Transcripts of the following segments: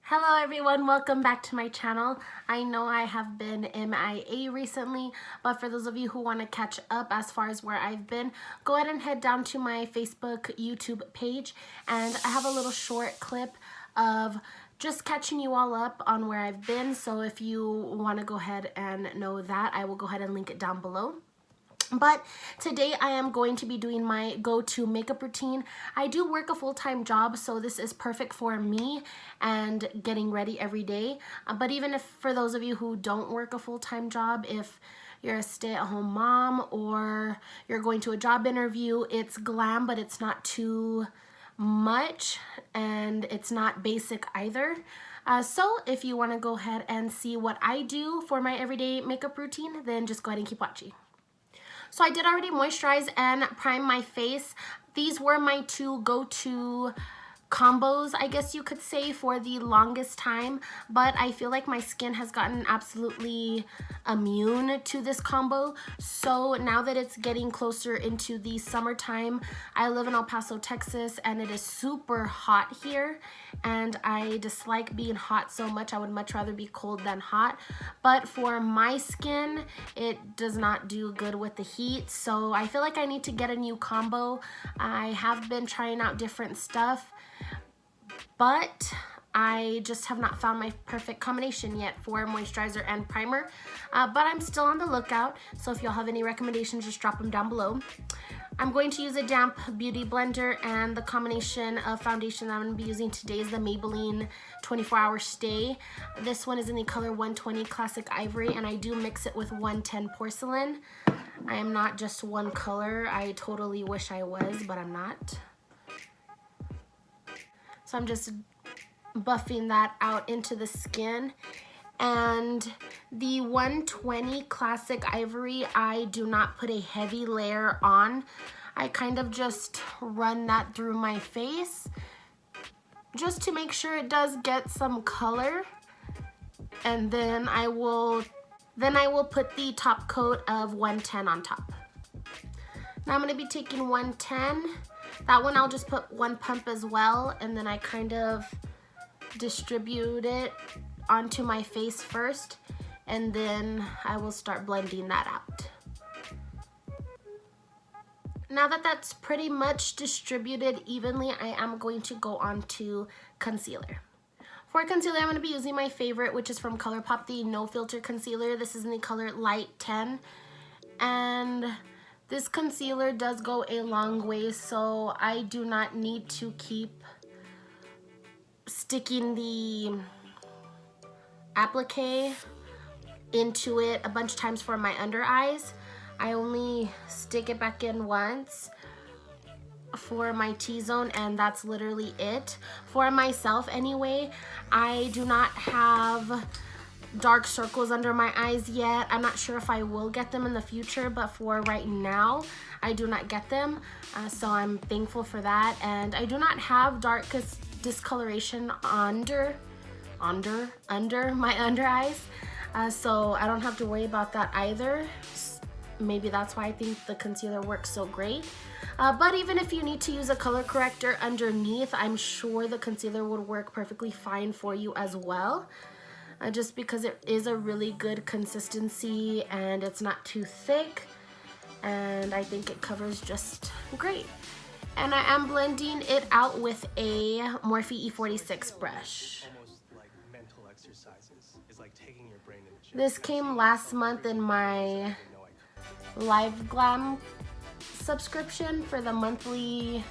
Hello everyone, welcome back to my channel. I know I have been MIA recently, but for those of you who want to catch up as far as where I've been, go ahead and head down to my Facebook, YouTube page, and I have a little short clip of just catching you all up on where I've been. So if you want to go ahead and know that, I will go ahead and link it down below. But today I am going to be doing my go-to makeup routine. I do work a full-time job, so this is perfect for me and getting ready every day. But even if for those of you who don't work a full-time job, if you're a stay-at-home mom or you're going to a job interview, it's glam, but it's not too much and it's not basic either. So if you want to go ahead and see what I do for my everyday makeup routine, then just go ahead and keep watching. So I did already moisturize and prime my face. These were my two go-to combos, I guess you could say, for the longest time, but I feel like my skin has gotten absolutely immune to this combo. So now that it's getting closer into the summertime, I live in El Paso, Texas, and it is super hot here, and I dislike being hot so much. I would much rather be cold than hot, but for my skin, it does not do good with the heat, so I feel like I need to get a new combo. I have been trying out different stuff, but I just have not found my perfect combination yet for moisturizer and primer, but I'm still on the lookout. So if y'all have any recommendations, just drop them down below. I'm going to use a damp beauty blender, and the combination of foundation that I'm going to be using today is the Maybelline 24-Hour Stay. This one is in the color 120 Classic Ivory, and I do mix it with 110 Porcelain. I am not just one color. I totally wish I was, but I'm not. So I'm just buffing that out into the skin. And the 120 Classic Ivory, I do not put a heavy layer on. I kind of just run that through my face just to make sure it does get some color. And then I will put the top coat of 110 on top. Now I'm going to be taking 110. That one I'll just put one pump as well, and then I kind of distribute it onto my face first, and then I will start blending that out. Now that that's pretty much distributed evenly, I am going to go on to concealer. For concealer, I'm going to be using my favorite, which is from Colourpop, the No Filter Concealer. This is in the color Light 10, and this concealer does go a long way, so I do not need to keep sticking the applique into it a bunch of times for my under eyes. I only stick it back in once for my T-zone, and that's literally it. For myself anyway, I do not have dark circles under my eyes yet. I'm not sure if I will get them in the future, but for right now, I do not get them. So I'm thankful for that. And I do not have dark discoloration under my under eyes. So I don't have to worry about that either. Maybe that's why I think the concealer works so great. But even if you need to use a color corrector underneath, I'm sure the concealer would work perfectly fine for you as well. Just because it is a really good consistency and it's not too thick, and I think it covers just great. And I am blending it out with a Morphe E46 brush. This came last month in my LiveGlam subscription for the monthly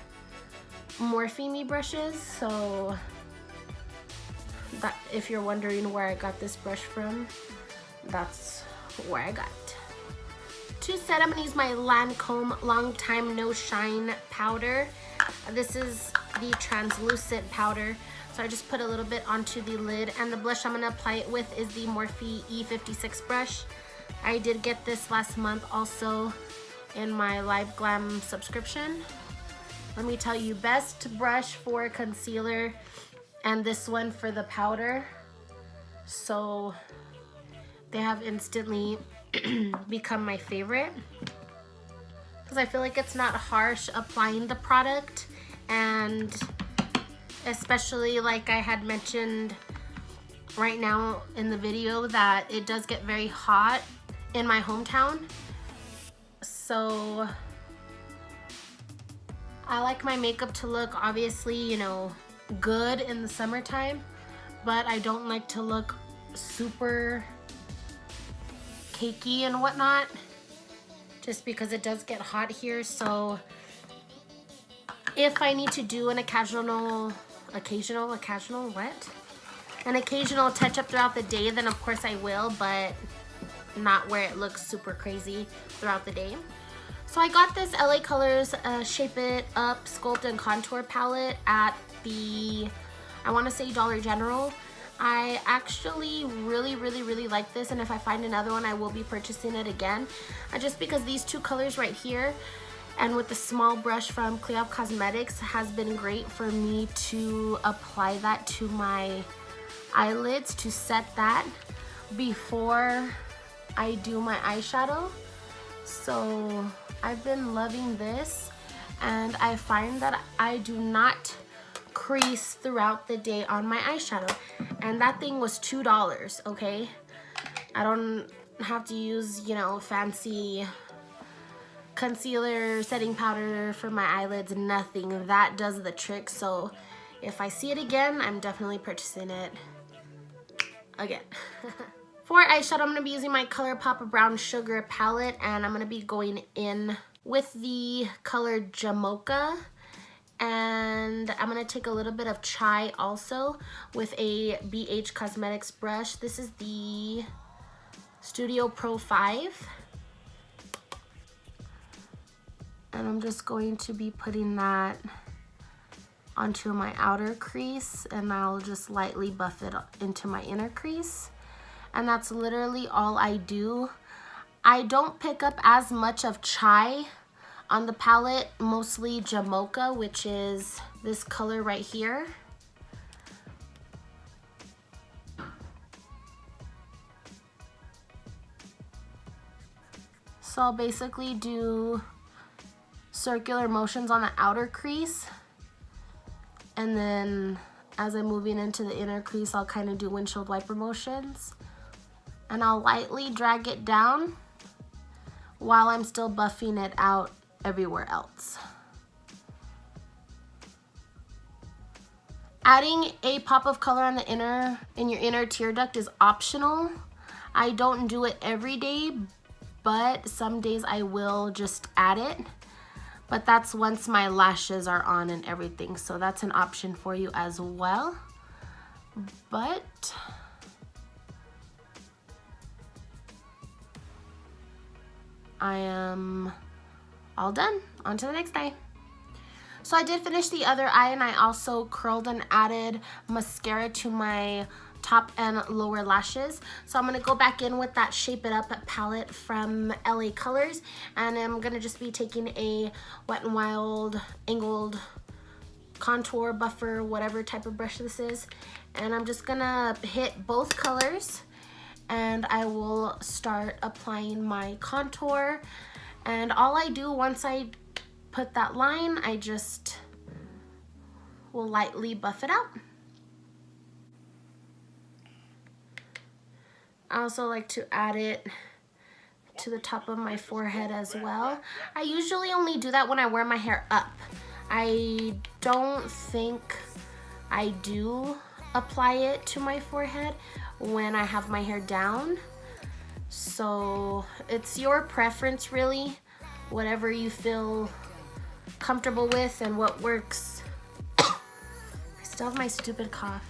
Morphe brushes, so that, if you're wondering where I got this brush from, that's where I got it. To set, I'm gonna use my Lancôme Long Time No Shine powder. This is the translucent powder, so I just put a little bit onto the lid, and the blush I'm gonna apply it with is the Morphe E56 brush. I did get this last month also in my LiveGlam subscription. Let me tell you, best brush for concealer, and this one for the powder. So they have instantly become my favorite because I feel like it's not harsh applying the product, and especially like I had mentioned right now in the video that it does get very hot in my hometown. So I like my makeup to look, obviously, you know, good in the summertime, but I don't like to look super cakey and whatnot, just because it does get hot here. So if I need to do an occasional touch up throughout the day, then of course I will, but not where it looks super crazy throughout the day. So I got this LA Colors Shape It Up Sculpt and Contour palette at the, I want to say, Dollar General. I actually really like this, and if I find another one I will be purchasing it again, just because these two colors right here and with the small brush from Cleop Cosmetics has been great for me to apply that to my eyelids, to set that before I do my eyeshadow. So I've been loving this, and I find that I do not crease throughout the day on my eyeshadow, and that thing was $2, okay? I don't have to use, you know, fancy concealer, setting powder for my eyelids, nothing. That does the trick. So if I see it again, I'm definitely purchasing it again. For eyeshadow, I'm going to be using my Colourpop Brown Sugar palette, and I'm going to be going in with the color Jamocha, and I'm going to take a little bit of Chai also with a BH Cosmetics brush. This is the Studio Pro 5, and I'm just going to be putting that onto my outer crease, and I'll just lightly buff it into my inner crease. And that's literally all I do. I don't pick up as much of Chai on the palette, mostly Jamocha, which is this color right here. So I'll basically do circular motions on the outer crease, and then as I'm moving into the inner crease, I'll kind of do windshield wiper motions. And I'll lightly drag it down while I'm still buffing it out everywhere else. Adding a pop of color on the in your inner tear duct is optional. I don't do it every day, but some days I will just add it. But that's once my lashes are on and everything, so that's an option for you as well. But I am all done. On to the next eye. So I did finish the other eye, and I also curled and added mascara to my top and lower lashes. So I'm going to go back in with that Shape It Up palette from LA Colors, and I'm going to just be taking a Wet n Wild angled contour buffer, whatever type of brush this is, and I'm just going to hit both colors, and I will start applying my contour. And all I do once I put that line, I just will lightly buff it out. I also like to add it to the top of my forehead as well. I usually only do that when I wear my hair up. I don't think I do apply it to my forehead when I have my hair down. So it's your preference really, whatever you feel comfortable with and what works. I still have my stupid cough.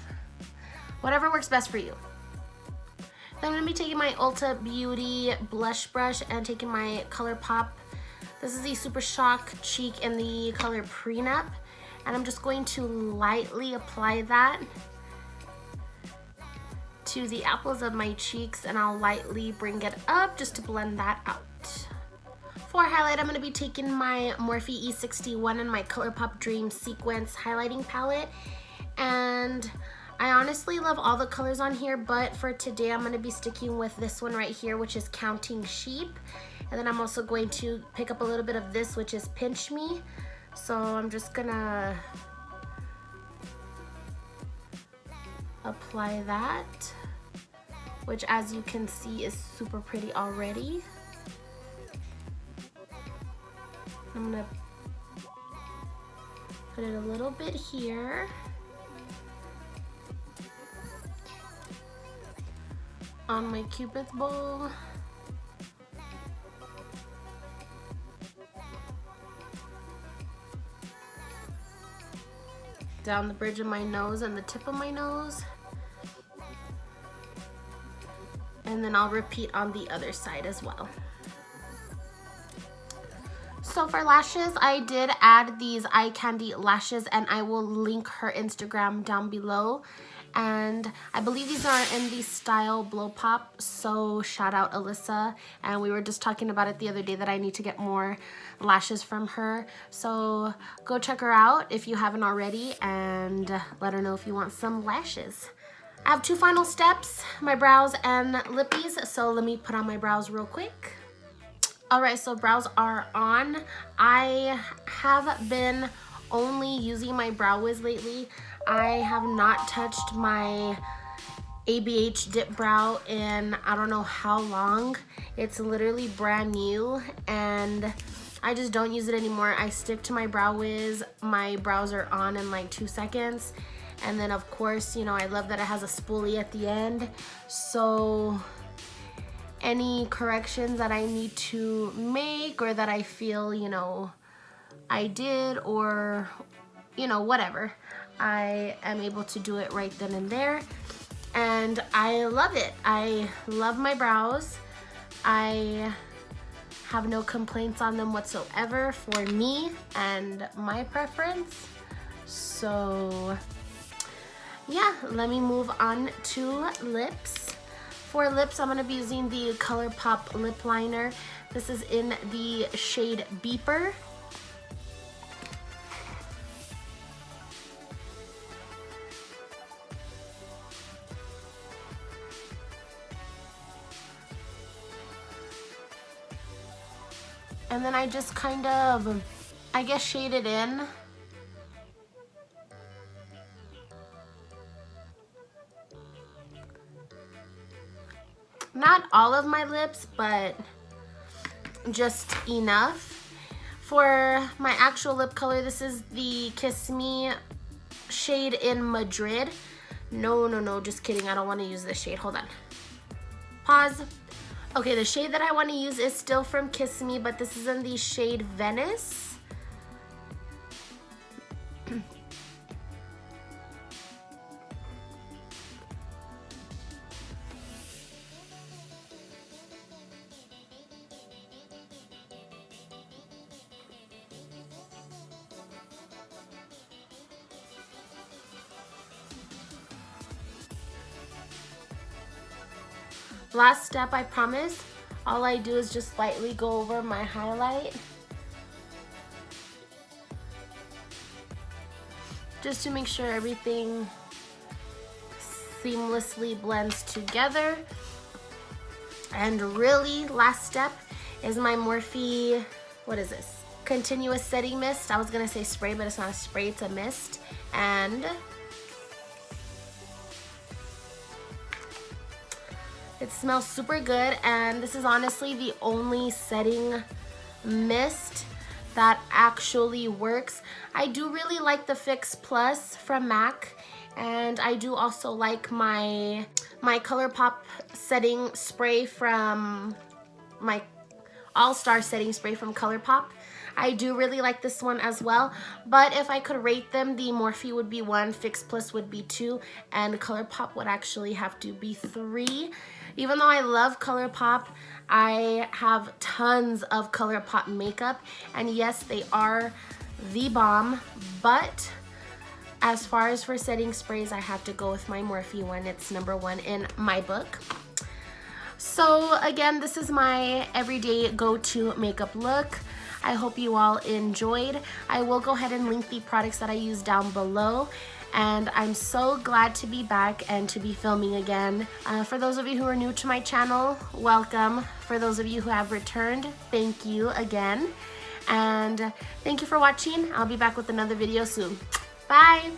Whatever works best for you. Then I'm going to be taking my Ulta Beauty blush brush and taking my Colourpop. This is the SuperShock Cheek in the color Prenup. And I'm just going to lightly apply that to the apples of my cheeks, and I'll lightly bring it up just to blend that out. For highlight, I'm going to be taking my Morphe E61 and my Colourpop Dream Sequence highlighting palette. And I honestly love all the colors on here, but for today I'm going to be sticking with this one right here, which is Counting Sheep. And then I'm also going to pick up a little bit of this, which is Pinch Me. So I'm just gonna apply that, which as you can see is super pretty already. I'm gonna put it a little bit here. On my Cupid's bow. Down the bridge of my nose and the tip of my nose. And then I'll repeat on the other side as well. So for lashes, I did add these Eyecandy Lashes, and I will link her Instagram down below. And I believe these are in the style Blow Pop, so shout out Alyssa. And we were just talking about it the other day that I need to get more lashes from her. So go check her out if you haven't already, and let her know if you want some lashes. I have two final steps, my brows and lippies, so let me put on my brows real quick. Alright, so brows are on. I have been only using my Brow Wiz lately. I have not touched my ABH Dip Brow in I don't know how long. It's literally brand new and I just don't use it anymore. I stick to my Brow Wiz. My brows are on in like 2 seconds. And then of course, you know, I love that it has a spoolie at the end. So any corrections that I need to make or that I feel, you know, I did, or, you know, whatever, I am able to do it right then and there. And I love it. I love my brows. I have no complaints on them whatsoever for me and my preference. So yeah, let me move on to lips. For lips, I'm going to be using the Colourpop lip liner. This is in the shade Beeper. And then I just kind of, I guess, shade it in. Not all of my lips, but just enough. For my actual lip color, this is the KissMe shade in Madrid. No, just kidding. I don't want to use this shade. Hold on. Pause. Okay, the shade that I want to use is still from KissMe, but this is in the shade Venice. Last step, I promise. All I do is just lightly go over my highlight. Just to make sure everything seamlessly blends together. And really, last step is my Morphe, what is this? Continuous Setting Mist. I was gonna say spray, but it's not a spray, it's a mist. And it smells super good, and this is honestly the only setting mist that actually works. I do really like the Fix Plus from MAC, and I do also like my Colourpop setting spray from my All-Star setting spray from Colourpop. I do really like this one as well, but if I could rate them, the Morphe would be 1, Fix Plus would be 2, and Colourpop would actually have to be 3. Even though I love Colourpop, I have tons of Colourpop makeup, and yes, they are the bomb, but as far as for setting sprays, I have to go with my Morphe one. It's #1 in my book. So again, this is my everyday go-to makeup look. I hope you all enjoyed. I will go ahead and link the products that I use down below. And I'm so glad to be back and to be filming again. For those of you who are new to my channel, welcome. For those of you who have returned, thank you again. And thank you for watching. I'll be back with another video soon. Bye!